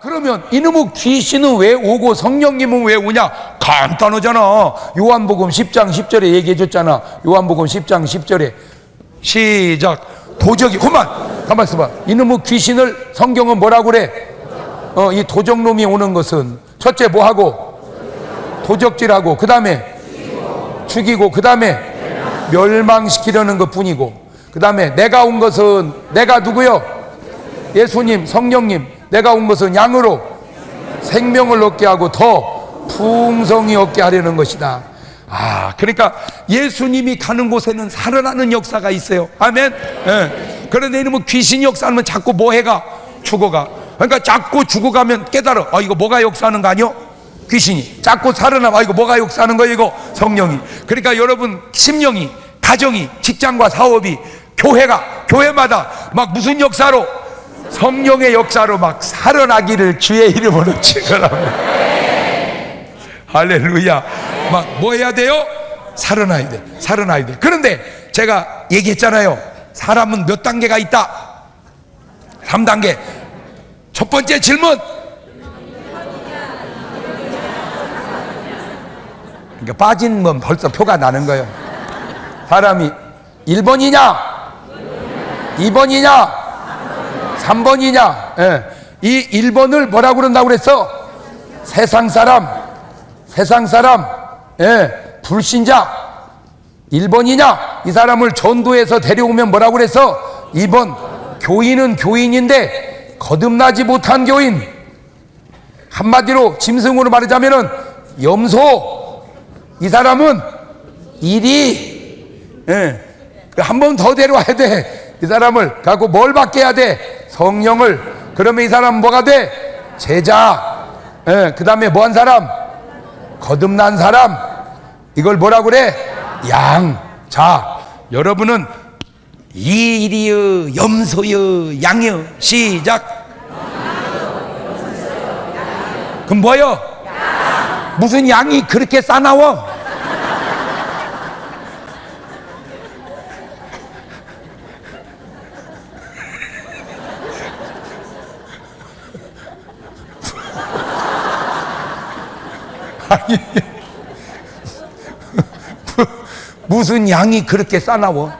그러면 이놈의 귀신은 왜 오고 성령님은 왜 오냐? 간단하잖아. 요한복음 10장 10절에 얘기해 줬잖아. 요한복음 10장 10절에 시작. 도적이 가만 있어봐. 이놈의 귀신을 성경은 뭐라고 그래? 이 도적놈이 오는 것은 첫째 뭐하고? 도적질하고, 그 다음에 죽이고, 그 다음에 멸망시키려는 것 뿐이고, 그 다음에 내가 온 것은, 내가 누구요? 예수님, 성령님. 내가 온 것은 양으로 생명을 얻게 하고 더 풍성히 얻게 하려는 것이다. 그러니까 예수님이 가는 곳에는 살아나는 역사가 있어요. 아멘. 예. 그런데 이놈은 귀신 역사하면 자꾸 뭐 해가? 죽어가. 그러니까 자꾸 죽어가면 깨달아. 이거 뭐가 역사하는 거 아니요? 귀신이. 자꾸 살아나면 이거 뭐가 역사하는 거예요? 이거 성령이. 그러니까 여러분 심령이, 가정이, 직장과 사업이, 교회마다 막 무슨 역사로? 성령의 역사로 막 살아나기를 주의 이름으로 축원합니다. 할렐루야. 막 뭐 해야 돼요? 살아나야 돼. 살아나야 돼. 그런데 제가 얘기했잖아요. 사람은 몇 단계가 있다? 3단계. 첫 번째 질문. 그러니까 빠진 건 벌써 표가 나는 거예요. 사람이 1번이냐? 2번이냐? 3번이냐? 예. 이 1번을 뭐라고 그런다고 그랬어? 세상 사람, 예. 불신자. 1번이냐? 이 사람을 전도해서 데려오면 뭐라고 그랬어? 2번. 교인은 교인인데 거듭나지 못한 교인. 한마디로 짐승으로 말하자면은 염소. 이 사람은 1위. 예. 한 번 더 데려와야 돼. 이 사람을 갖고 뭘 받게 해야 돼? 성령을. 그러면 이 사람은 뭐가 돼? 제자. 예, 그 다음에 뭐한 사람? 거듭난 사람. 이걸 뭐라고 그래? 양. 자, 여러분은 이리여, 염소여, 양여. 시작. 그럼 뭐요? 무슨 양이 그렇게 싸나워? 아니, 무슨 양이 그렇게 싸나워?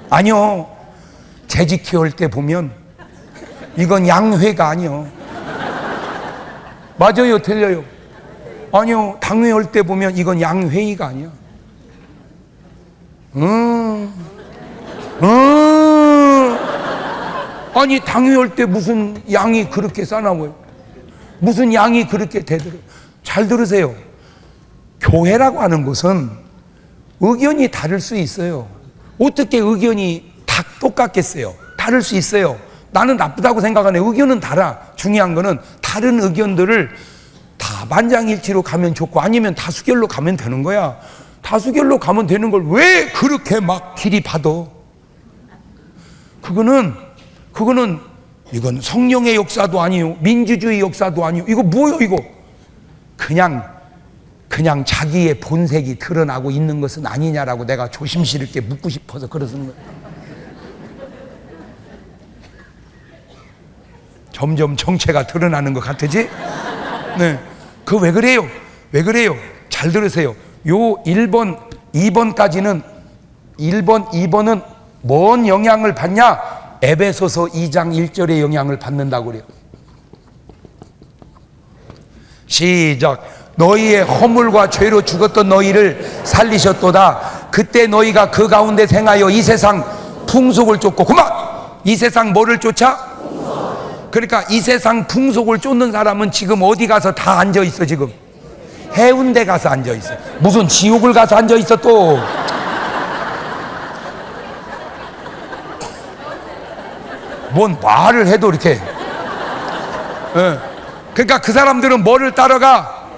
아니요. 재직 키울 때 보면 이건 양회가 아니요. 맞아요, 틀려요? 아니요. 당회 할 때 보면 이건 양회의가 아니야. 아니, 당회 할 때 무슨 양이 그렇게 싸나워요? 무슨 양이 그렇게 대들어요? 잘 들으세요. 교회라고 하는 것은 의견이 다를 수 있어요. 어떻게 의견이 다 똑같겠어요? 다를 수 있어요. 나는 나쁘다고 생각하네. 의견은 달라. 중요한 거는 다른 의견들을 다 만장일치로 가면 좋고, 아니면 다수결로 가면 되는 거야. 다수결로 가면 되는 걸 왜 그렇게 막 들이받아? 그거는 이건 성령의 역사도 아니요, 민주주의 역사도 아니요. 이거 뭐요, 이거? 그냥 자기의 본색이 드러나고 있는 것은 아니냐라고 내가 조심스럽게 묻고 싶어서 그러는 거예요. 점점 정체가 드러나는 것 같으지? 네. 그 왜 그래요? 왜 그래요? 잘 들으세요. 요 1번, 2번까지는 1번, 2번은 뭔 영향을 받냐? 에베소서 2장 1절의 영향을 받는다고 그래요. 시작. 너희의 허물과 죄로 죽었던 너희를 살리셨도다. 그때 너희가 그 가운데 생하여 이 세상 풍속을 쫓고, 그만! 이 세상 뭐를 쫓아? 그러니까 이 세상 풍속을 쫓는 사람은 지금 어디 가서 다 앉아있어. 지금 해운대 가서 앉아있어. 무슨 지옥을 가서 앉아있어 또. 뭔 말을 해도 이렇게. 그러니까 그 사람들은 뭐를 따라가?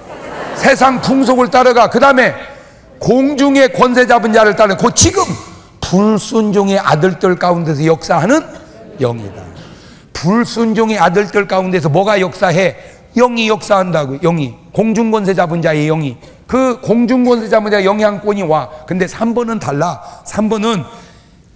세상 풍속을 따라가. 그 다음에 공중의 권세 잡은 자를 따라. 그 지금 불순종의 아들들 가운데서 역사하는 영이다. 불순종의 아들들 가운데서 뭐가 역사해? 영이 역사한다고. 영이, 공중권세 잡은 자의 영이, 그 공중권세 잡은 자의 영향권이 와. 근데 3번은 달라. 3번은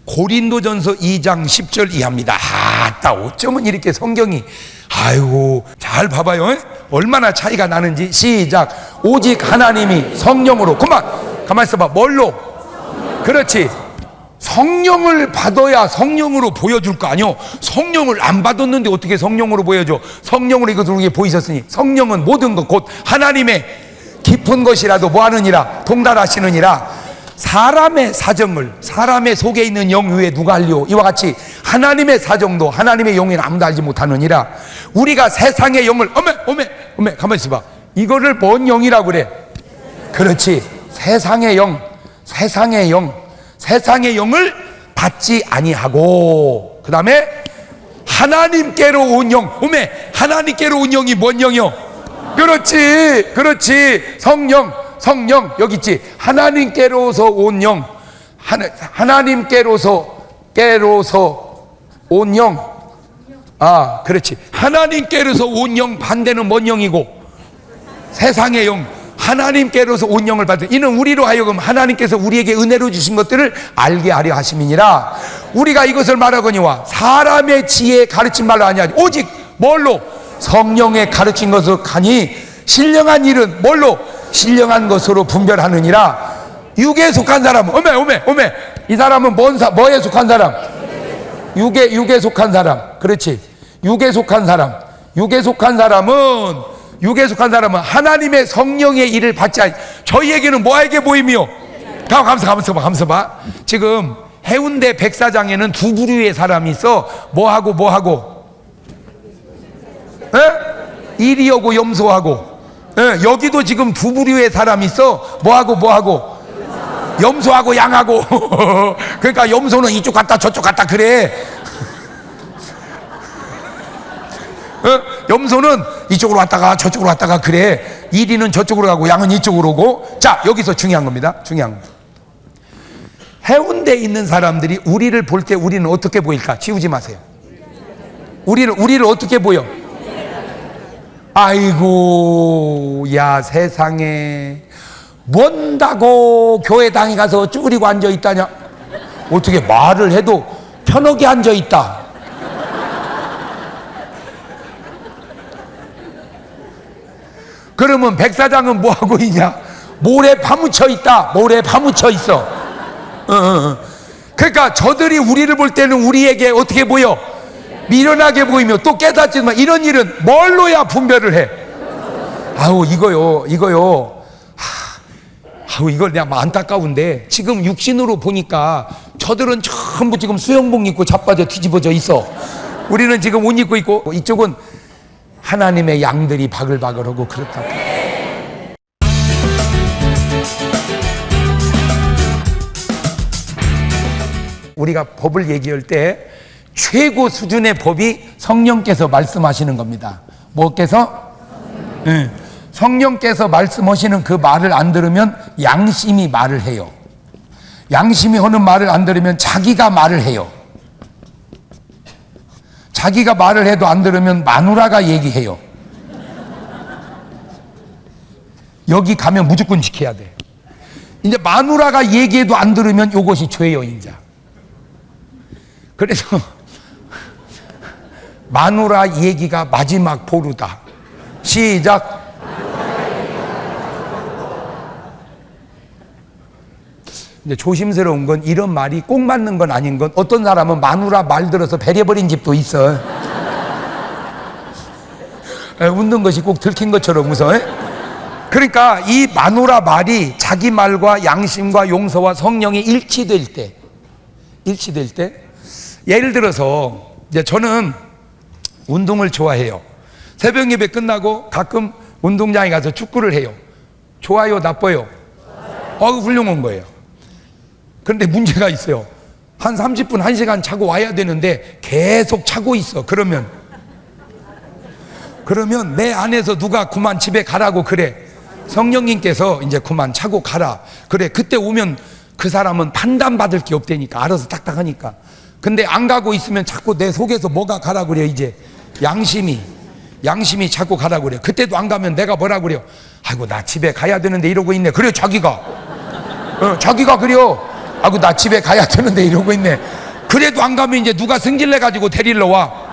고린도전서 2장 10절 이하입니다. 아따, 어쩌면 이렇게 성경이, 아이고, 잘 봐봐요. 얼마나 차이가 나는지. 시작. 오직 하나님이 성령으로, 가만 있어봐. 뭘로? 그렇지. 성령을 받아야 성령으로 보여줄 거 아니요. 성령을 안 받았는데 어떻게 성령으로 보여줘? 성령으로 이것을 우리에게 보이셨으니, 성령은 모든 것 곧 하나님의 깊은 것이라도 뭐하느니라? 통달하시느니라. 사람의 사정을, 사람의 속에 있는 영 위에 누가 알리오? 이와 같이 하나님의 사정도 하나님의 영에는 아무도 알지 못하느니라. 우리가 세상의 영을, 어메, 가만히 있어봐. 이거를 뭔 영이라고 그래? 그렇지. 세상의 영, 세상의 영을 받지 아니하고, 그 다음에 하나님께로 온 영, 하나님께로 온 영이 뭔 영이요? 그렇지. 성령 여기 있지. 하나님께로서 온 영, 하나님께로서 온 영. 아, 그렇지. 하나님께로서 온 영, 반대는 뭔 영이고? 세상의 영. 하나님께로서 온 영을 받은, 이는 우리로 하여금 하나님께서 우리에게 은혜로 주신 것들을 알게 하려 하심이니라. 우리가 이것을 말하거니와 사람의 지혜에 가르친 말로 아니하지, 오직 뭘로? 성령의 가르친 것으로 가니 신령한 일은 뭘로? 신령한 것으로 분별하느니라. 육에 속한 사람은, 이 사람은 뭐에 속한 사람? 육에 속한 사람. 그렇지. 육에 속한 사람은 하나님의 성령의 일을 받지 않. 저희에게는 뭐에게 보임이요? 가만있어 봐. 지금 해운대 백사장에는 두 부류의 사람이 있어. 뭐하고? 이리하고 염소하고. 여기도 지금 두 부류의 사람이 있어. 뭐하고? 염소하고 양하고. 그러니까 염소는 이쪽 갔다 저쪽 갔다 그래. 염소는 이쪽으로 왔다가 저쪽으로 왔다가 그래. 이리는 저쪽으로 가고 양은 이쪽으로 오고. 자, 여기서 중요한 겁니다. 해운대에 있는 사람들이 우리를 볼 때 우리는 어떻게 보일까? 지우지 마세요. 우리를 어떻게 보여? 아이고, 야 세상에, 뭔다고 교회당에 가서 쭈그리고 앉아있다냐? 어떻게 말을 해도 편하게 앉아있다. 그러면 백사장은 뭐하고 있냐? 모래 파묻혀 있어. 그러니까 저들이 우리를 볼 때는 우리에게 어떻게 보여? 미련하게 보이며 또 깨닫지만, 이런 일은 뭘로야 분별을 해? 이거요. 이걸 그냥 안타까운데, 지금 육신으로 보니까 저들은 전부 지금 수영복 입고 자빠져 뒤집어져 있어. 우리는 지금 옷 입고 있고, 이쪽은 하나님의 양들이 바글바글하고 그렇다고. 우리가 법을 얘기할 때 최고 수준의 법이 성령께서 말씀하시는 겁니다. 뭐께서? 성령께서 말씀하시는 그 말을 안 들으면 양심이 말을 해요. 양심이 하는 말을 안 들으면 자기가 말을 해요. 자기가 말을 해도 안 들으면 마누라가 얘기해요. 여기 가면 무조건 지켜야 돼. 이제 마누라가 얘기해도 안 들으면 이것이 죄예요, 이제. 그래서 마누라 얘기가 마지막 보루다. 시작. 이제 조심스러운 건, 이런 말이 꼭 맞는 건 아닌 건, 어떤 사람은 마누라 말 들어서 배려버린 집도 있어. 웃는 것이 꼭 들킨 것처럼 웃어. 그러니까 이 마누라 말이 자기 말과 양심과 용서와 성령이 일치될 때, 예를 들어서 이제 저는 운동을 좋아해요. 새벽 예배 끝나고 가끔 운동장에 가서 축구를 해요. 좋아요, 나빠요? 훌륭한 거예요. 그런데 문제가 있어요. 한 30분, 1시간 자고 와야 되는데 계속 자고 있어. 그러면 내 안에서 누가 그만 집에 가라고 그래. 성령님께서 이제 그만 자고 가라. 그래. 그때 오면 그 사람은 판단받을 게 없다니까. 알아서 딱딱 하니까. 근데 안 가고 있으면 자꾸 내 속에서 뭐가 가라 그래. 이제 양심이 자꾸 가라 그래. 그때도 안 가면 내가 뭐라 그래요? 아이고, 나 집에 가야 되는데 이러고 있네. 그래, 자기가 그래요. 아이고 나 집에 가야 되는데 이러고 있네. 그래도 안 가면 이제 누가 승질내 가지고 데리러 와.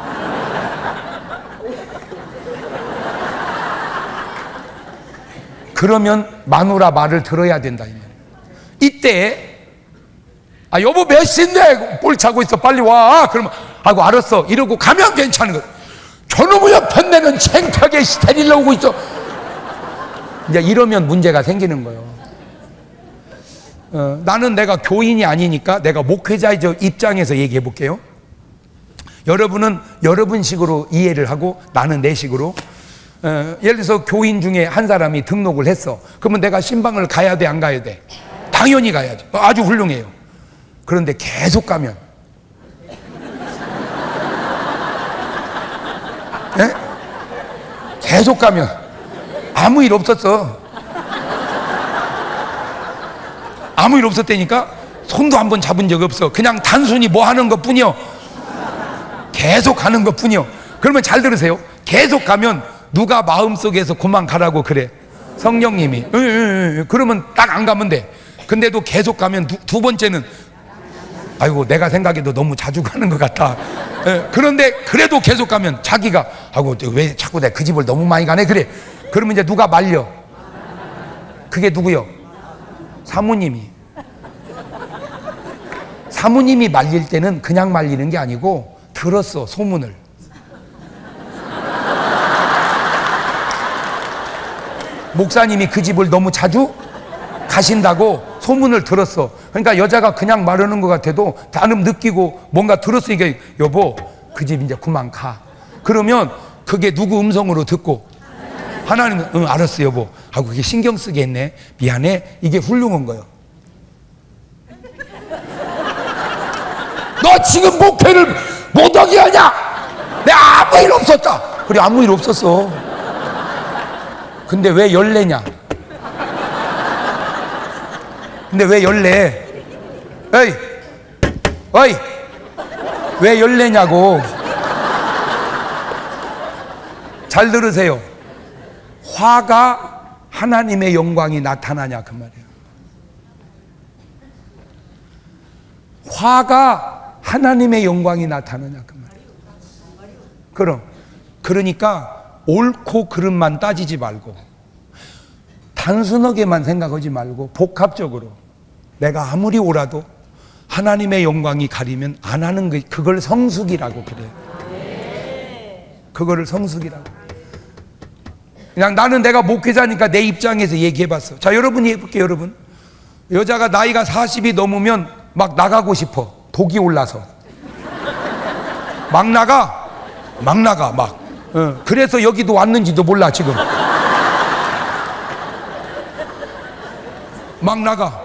그러면 마누라 말을 들어야 된다. 이때 여보 몇 시인데 볼 차고 있어 빨리 와. 그러면 아이고 알았어 이러고 가면 괜찮은 거야. 저놈의 옆편내는 창피하게 데리러 오고 있어. 이제 이러면 문제가 생기는 거예요. 나는 내가 교인이 아니니까 내가 목회자의 입장에서 얘기해 볼게요. 여러분은 여러분식으로 이해를 하고 나는 내 식으로. 예를 들어서 교인 중에 한 사람이 등록을 했어. 그러면 내가 신방을 가야 돼 안 가야 돼? 당연히 가야지. 아주 훌륭해요. 그런데 계속 가면 계속 가면 아무 일 없었어. 아무 일 없었다니까. 손도 한번 잡은 적 없어. 그냥 단순히 뭐 하는 것 뿐이요. 계속 하는 것 뿐이요. 그러면 잘 들으세요. 계속 가면 누가 마음속에서 그만 가라고 그래? 성령님이. 그러면 딱 안 가면 돼. 근데도 계속 가면 두 번째는 아이고 내가 생각해도 너무 자주 가는 것 같다. 그런데 그래도 계속 가면 자기가 아이고 왜 자꾸 내가 그 집을 너무 많이 가네 그래. 그러면 이제 누가 말려? 그게 누구요? 사모님이. 사모님이 말릴 때는 그냥 말리는 게 아니고 들었어 소문을. 목사님이 그 집을 너무 자주 가신다고 소문을 들었어. 그러니까 여자가 그냥 말하는 것 같아도 나름 느끼고 뭔가 들었으니까 여보 그 집 이제 그만 가. 그러면 그게 누구 음성으로 듣고 하나님은 응 알았어 여보 하고 그게 신경 쓰게 했네 미안해. 이게 훌륭한 거예요. 너 지금 목회를 못하게 하냐? 내가 아무 일 없었다. 그래 아무 일 없었어. 근데 왜 열내냐? 근데 왜 열내? 에이, 어이, 왜 열내냐고. 잘 들으세요. 화가 하나님의 영광이 나타나냐 그 말이에요. 화가 하나님의 영광이 나타나냐 그 말이에요. 그러니까 옳고 그름만 따지지 말고 단순하게만 생각하지 말고 복합적으로 내가 아무리 옳아도 하나님의 영광이 가리면 안 하는 거 그걸 성숙이라고 그래요. 그거를 성숙이라고. 그냥 나는 내가 목회자니까 내 입장에서 얘기해봤어. 자 여러분이 해볼게요. 여러분 여자가 나이가 40이 넘으면 막 나가고 싶어. 독이 올라서 막 나가 막 그래서 여기도 왔는지도 몰라 지금. 막 나가.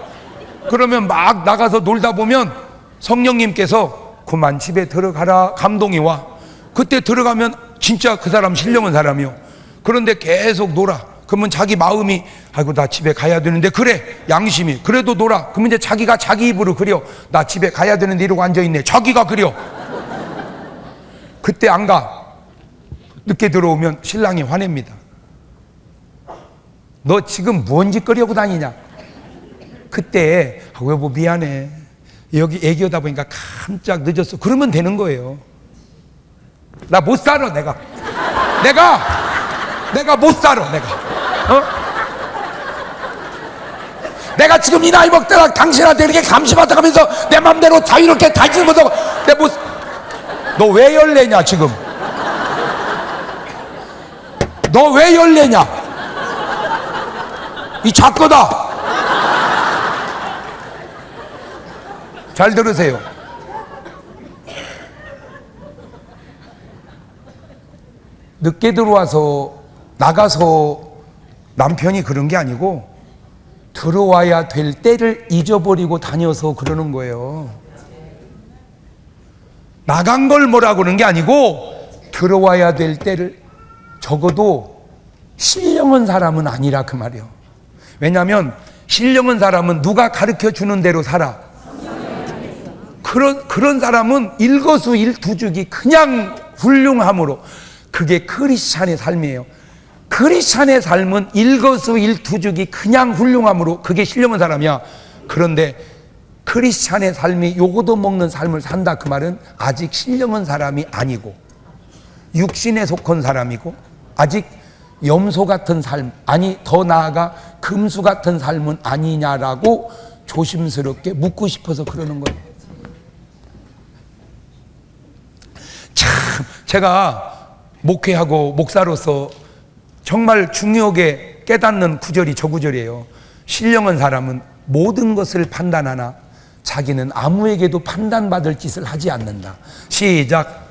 그러면 막 나가서 놀다 보면 성령님께서 그만 집에 들어가라 감동이 와. 그때 들어가면 진짜 그 사람 신령한 사람이요. 그런데 계속 놀아. 그러면 자기 마음이 아이고 나 집에 가야 되는데 그래 양심이 그래도 놀아. 그러면 이제 자기가 자기 입으로 그려 나 집에 가야 되는데 이러고 앉아있네. 자기가 그려. 그때 안 가. 늦게 들어오면 신랑이 화냅니다. 너 지금 뭔 짓거리하고 다니냐. 그때 여보 미안해 여기 애기하다 보니까 깜짝 늦었어. 그러면 되는 거예요. 나 못 살아 내가 못 살아 내가. 내가 지금 이 나이 먹다가 당신한테 이렇게 감시받아 가면서 내 맘대로 자유롭게 다니지 못하고 너 왜 열내냐 지금. 너 왜 열내냐 이 작거다. 잘 들으세요. 늦게 들어와서 나가서 남편이 그런 게 아니고 들어와야 될 때를 잊어버리고 다녀서 그러는 거예요. 나간 걸 뭐라고 그러는 게 아니고 들어와야 될 때를 적어도 신령한 사람은 아니라 그 말이에요. 왜냐하면 신령한 사람은 누가 가르쳐 주는 대로 살아. 그런 사람은 일거수일투족이 그냥 훌륭함으로 그게 크리스찬의 삶이에요. 크리스찬의 삶은 일거수일투족이 그냥 훌륭함으로 그게 신령한 사람이야. 그런데 크리스찬의 삶이 요거도 먹는 삶을 산다, 그 말은 아직 신령한 사람이 아니고 육신에 속한 사람이고 아직 염소 같은 삶, 아니 더 나아가 금수 같은 삶은 아니냐라고 조심스럽게 묻고 싶어서 그러는 거예요. 참 제가 목회하고 목사로서 정말 중요하게 깨닫는 구절이 저 구절이에요. 신령한 사람은 모든 것을 판단하나 자기는 아무에게도 판단받을 짓을 하지 않는다. 시작.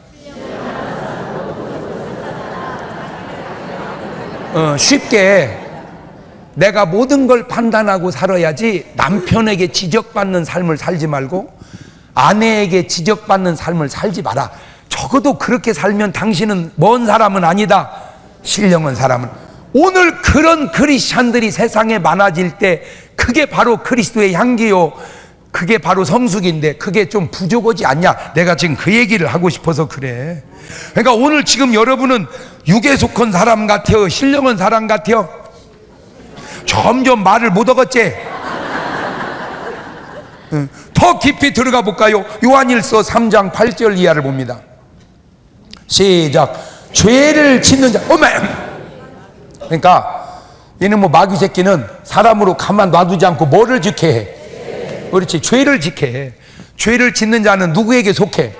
쉽게 내가 모든 걸 판단하고 살아야지 남편에게 지적받는 삶을 살지 말고 아내에게 지적받는 삶을 살지 마라. 적어도 그렇게 살면 당신은 먼 사람은 아니다. 신령한 사람은. 오늘 그런 크리스찬들이 세상에 많아질 때 그게 바로 그리스도의 향기요, 그게 바로 성숙인데 그게 좀 부족하지 않냐. 내가 지금 그 얘기를 하고 싶어서 그래. 그러니까 오늘 지금 여러분은 육에 속한 사람 같아요, 신령한 사람 같아요? 점점 말을 못 얻었지? 더 깊이 들어가 볼까요? 요한일서 3장 8절 이하를 봅니다. 시작. 죄를 짓는 자. 어메. 그러니까 얘는 뭐 마귀 새끼는 사람으로 가만 놔두지 않고 뭐를 지켜야 해? 그렇지, 죄를 지켜야 해. 죄를 짓는 자는 누구에게 속해?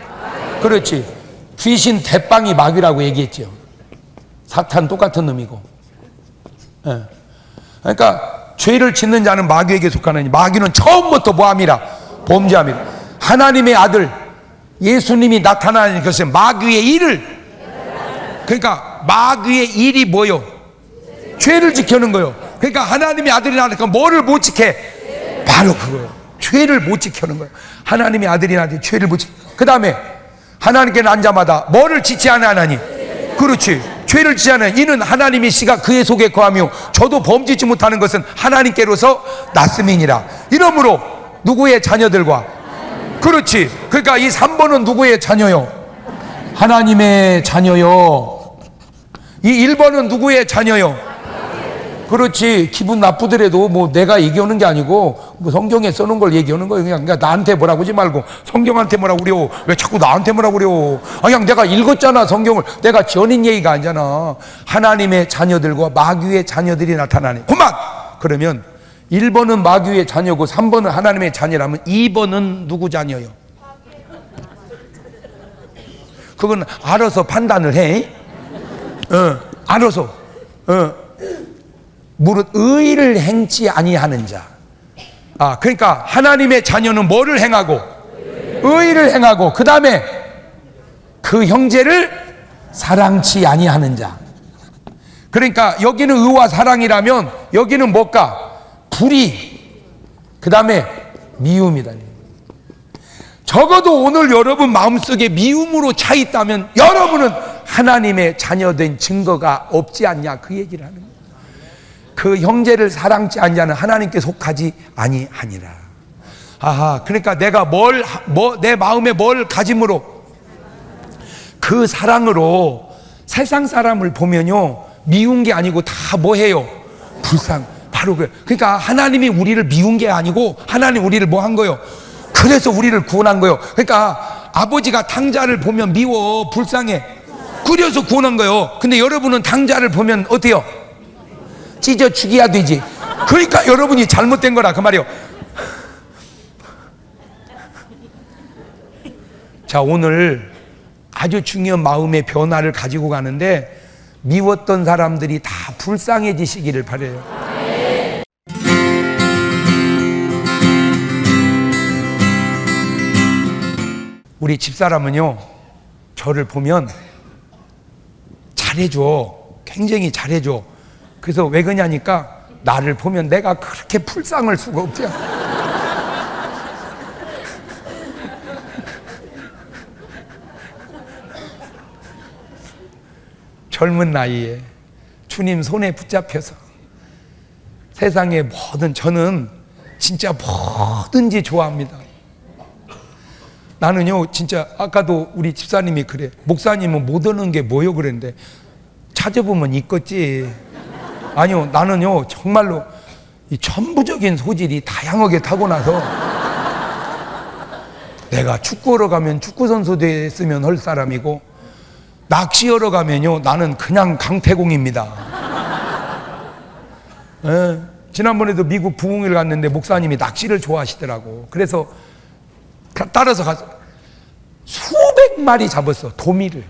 그렇지, 귀신 대빵이 마귀라고 얘기했죠. 사탄 똑같은 놈이고. 예. 그러니까 죄를 짓는 자는 마귀에게 속하느니 마귀는 처음부터 뭐함이라? 범죄함이라. 하나님의 아들 예수님이 나타나는 것은 마귀의 일을, 그러니까 마귀의 일이 뭐요? 죄를 지켜는 거요. 그러니까 하나님의 아들이 나니까 뭐를 못 지켜? 바로 그거요. 죄를 못 지켜는 거예요. 하나님의 아들이 나한테 죄를 못 지켜. 그 다음에 하나님께 난 자마다 뭐를 짓지 않으나니? 그렇지, 죄를 짓지 않으니 이는 하나님의 씨가 그의 속에 거하며 저도 범짓지 못하는 것은 하나님께로서 났음이니라. 이러므로 누구의 자녀들과, 그렇지, 그러니까 이 3번은 누구의 자녀요? 하나님의 자녀요. 이 1번은 누구의 자녀요? 그렇지, 기분 나쁘더라도 뭐 내가 얘기하는 게 아니고 뭐 성경에 써놓은 걸 얘기하는 거예요. 그러니까 나한테 뭐라고 하지 말고 성경한테 뭐라고 그래요. 왜 자꾸 나한테 뭐라고 그래요? 그냥 내가 읽었잖아, 성경을. 내가 지어낸 얘기가 아니잖아. 하나님의 자녀들과 마귀의 자녀들이 나타나네. 그만! 그러면 1번은 마귀의 자녀고 3번은 하나님의 자녀라면 2번은 누구 자녀요? 그건 알아서 판단을 해. 알아서. 무릇 의를 행치 아니하는 자. 그러니까 하나님의 자녀는 뭐를 행하고? 의를 행하고, 그 다음에 그 형제를 사랑치 아니하는 자. 그러니까 여기는 의와 사랑이라면 여기는 뭘까? 불의, 그 다음에 미움이다. 적어도 오늘 여러분 마음속에 미움으로 차 있다면 여러분은 하나님의 자녀된 증거가 없지 않냐, 그 얘기를 하는 거예요. 그 형제를 사랑치 않냐는 하나님께 속하지 아니하니라. 그러니까 내가 내 마음에 뭘 가짐으로? 그 사랑으로 세상 사람을 보면요, 미운 게 아니고 다 뭐해요? 불쌍. 바로 그래. 그러니까 하나님이 우리를 미운 게 아니고 하나님 우리를 뭐 한 거요? 그래서 우리를 구원한 거요. 그러니까 아버지가 당자를 보면 미워, 불쌍해. 그래서 구원한 거요. 근데 여러분은 당자를 보면 어때요? 찢어 죽여야 되지. 그러니까 여러분이 잘못된 거라, 그 말이요. 자, 오늘 아주 중요한 마음의 변화를 가지고 가는데 미웠던 사람들이 다 불쌍해지시기를 바라요. 우리 집사람은요, 저를 보면 잘해줘. 굉장히 잘해줘. 그래서 왜 그러냐니까 나를 보면 내가 그렇게 불쌍할 수가 없대요. 젊은 나이에 주님 손에 붙잡혀서 세상의 모든, 저는 진짜 뭐든지 좋아합니다. 나는요, 진짜 아까도 우리 집사님이 그래, 목사님은 못 오는 게 뭐요 그랬는데 찾아보면 있겠지. 아니요, 나는요 정말로 이 천부적인 소질이 다양하게 타고나서 내가 축구하러 가면 축구선수 됐으면 할 사람이고, 낚시하러 가면요 나는 그냥 강태공입니다. 예, 지난번에도 미국 부흥회를 갔는데 목사님이 낚시를 좋아하시더라고. 그래서 따라서 가서 수백 마리 잡았어, 도미를.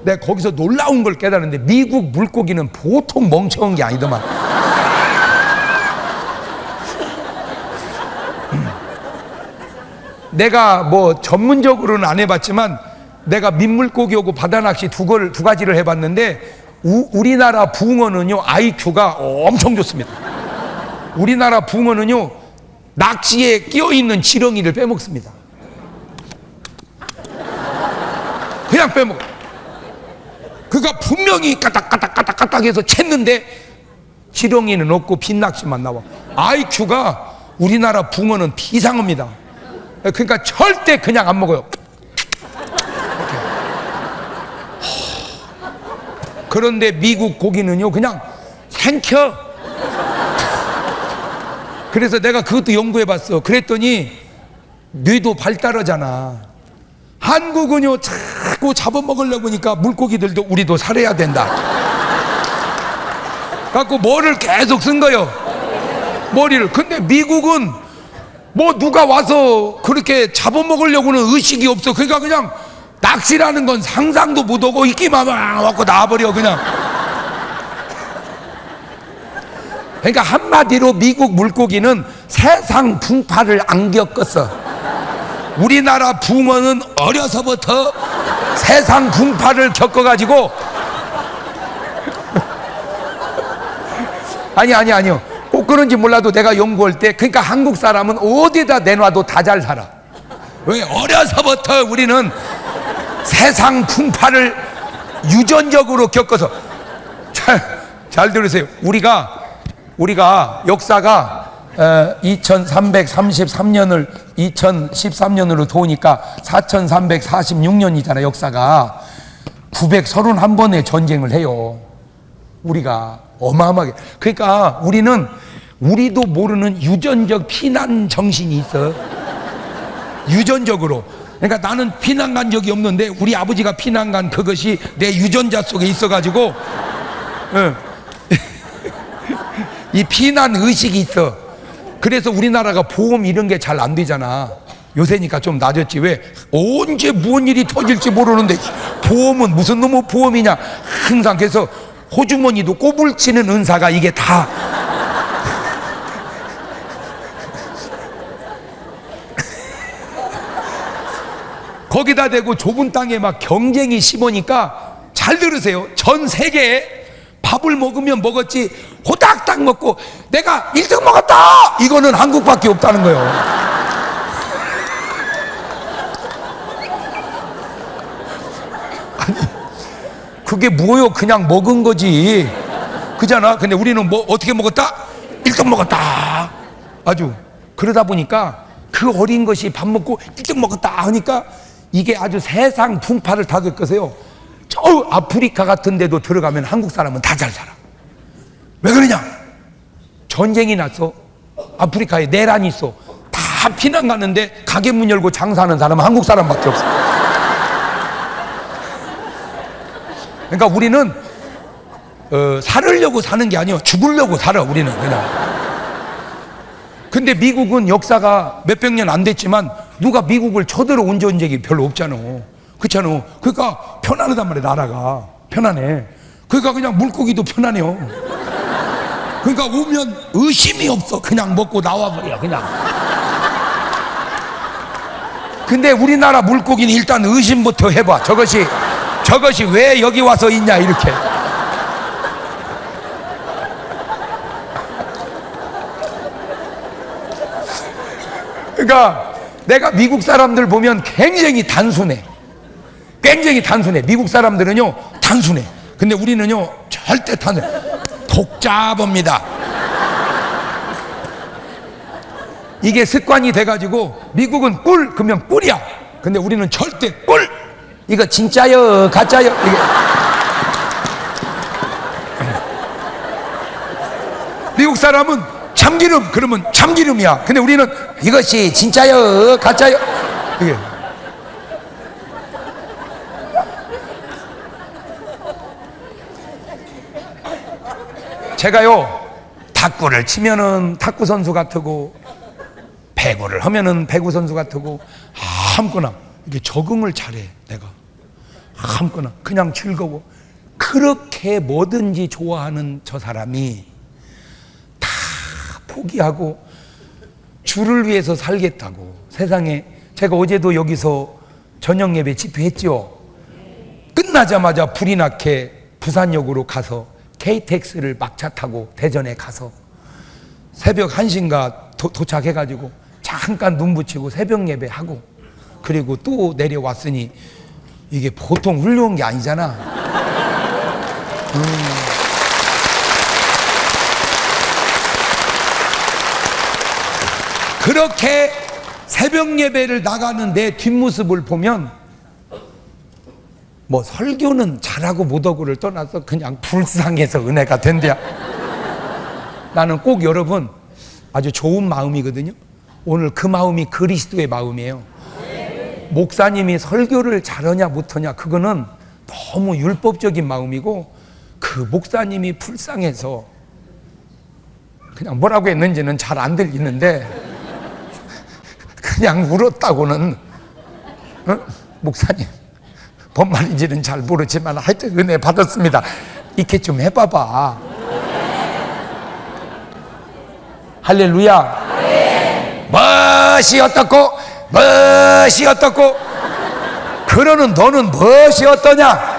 내가 거기서 놀라운 걸 깨달았는데 미국 물고기는 보통 멍청한 게 아니더만. 내가 뭐 전문적으로는 안 해봤지만 내가 민물고기하고 바다낚시 두 가지를 해봤는데 우리나라 붕어는요 IQ가 엄청 좋습니다. 우리나라 붕어는요 낚시에 끼어있는 지렁이를 빼먹습니다. 그냥 빼먹어. 그가 분명히 까딱까딱 해서 챘는데 지렁이는 없고 빈낚시만 나와. IQ가 우리나라 붕어는 비상합니다. 그러니까 절대 그냥 안 먹어요. 그런데 미국 고기는요 그냥 생켜. 그래서 내가 그것도 연구해봤어. 그랬더니 뇌도 발달하잖아. 한국은요 자꾸 잡아먹으려고 하니까 물고기들도 우리도 살아야 된다. 갖고 뭐를 계속 쓴 거요, 머리를. 근데 미국은 뭐 누가 와서 그렇게 잡아먹으려고는 의식이 없어. 그러니까 그냥 낚시라는 건 상상도 못하고 있기만 하고 나와버려 그냥. 그러니까 한마디로 미국 물고기는 세상 풍파를 안 겪었어. 우리나라 붕어는 어려서부터 세상 풍파를 겪어가지고 아니요 꼭 그런지 몰라도 내가 연구할 때, 그러니까 한국 사람은 어디다 내놔도 다 잘 살아. 왜? 어려서부터 우리는 세상 풍파를 유전적으로 겪어서. 잘 들으세요. 우리가 역사가 2333년을 2013년으로 도우니까 4346년이잖아. 역사가 931번의 전쟁을 해요. 우리가 어마어마하게. 그러니까 우리도 모르는 유전적 피난 정신이 있어. 유전적으로. 그러니까 나는 피난 간 적이 없는데 우리 아버지가 피난 간 그것이 내 유전자 속에 있어가지고 이 피난 의식이 있어. 그래서 우리나라가 보험 이런 게 잘 안 되잖아. 요새니까 좀 나아졌지. 왜? 언제 무슨 일이 터질지 모르는데 보험은 무슨 놈의 보험이냐 항상. 그래서 호주머니도 꼬불치는 은사가 이게 다 거기다 대고 좁은 땅에 막 경쟁이 심으니까, 잘 들으세요, 전 세계에 밥을 먹으면 먹었지 호닥닥 먹고 내가 1등 먹었다 이거는 한국밖에 없다는 거예요. 아니 그게 뭐요? 그냥 먹은 거지. 그잖아. 근데 우리는 뭐 어떻게 먹었다? 1등 먹었다. 아주 그러다 보니까 그 어린 것이 밥 먹고 1등 먹었다 하니까 이게 아주 세상 풍파를 다 겪으세요. 저 아프리카 같은 데도 들어가면 한국 사람은 다 잘 살아. 왜 그러냐? 전쟁이 났어. 아프리카에 내란이 있어. 다 피난 가는데 가게 문 열고 장사하는 사람은 한국 사람밖에 없어. 그러니까 우리는 살으려고 사는 게 아니야. 죽으려고 살아 우리는 그냥. 근데 미국은 역사가 몇백 년 안 됐지만 누가 미국을 쳐들어온 적이 별로 없잖아. 그렇잖아. 그러니까 편안하단 말이야. 나라가 편안해. 그러니까 그냥 물고기도 편안해요. 그러니까 오면 의심이 없어. 그냥 먹고 나와버려 그냥. 근데 우리나라 물고기는 일단 의심부터 해봐. 저것이 왜 여기 와서 있냐 이렇게. 그러니까 내가 미국 사람들 보면 굉장히 단순해. 미국 사람들은요 단순해. 근데 우리는요 절대 단순해. 복잡합니다. 이게 습관이 돼가지고 미국은 꿀 그러면 꿀이야. 근데 우리는 절대 꿀 이거 진짜요 가짜요 이게. 미국 사람은 참기름 그러면 참기름이야. 근데 우리는 이것이 진짜요 가짜요 이게 제가요 탁구를 치면은 탁구 선수 같고 배구를 하면은 배구 선수 같고 아무거나 이게 적응을 잘해. 내가 아무거나 그냥 즐거워. 그렇게 뭐든지 좋아하는 저 사람이 다 포기하고 주를 위해서 살겠다고 세상에. 제가 어제도 여기서 저녁 예배 집회했죠. 끝나자마자 불이 나게 부산역으로 가서 KTX를 막차 타고 대전에 가서 새벽 1시인가 도착해가지고 잠깐 눈 붙이고 새벽 예배하고 그리고 또 내려왔으니 이게 보통 훌륭한 게 아니잖아. 그렇게 새벽 예배를 나가는 내 뒷모습을 보면 뭐 설교는 잘하고 못하고를 떠나서 그냥 불쌍해서 은혜가 된대야. 나는 꼭 여러분 아주 좋은 마음이거든요. 오늘 그 마음이 그리스도의 마음이에요. 목사님이 설교를 잘하냐 못하냐 그거는 너무 율법적인 마음이고 그 목사님이 불쌍해서 그냥 뭐라고 했는지는 잘 안 들리는데 그냥 울었다고는 목사님 뭔 말인지는 잘 모르지만 하여튼 은혜 받았습니다. 이렇게 좀 해봐봐. 할렐루야. 멋이 어떻고 멋이 어떻고 그러는 너는 멋이 어떠냐?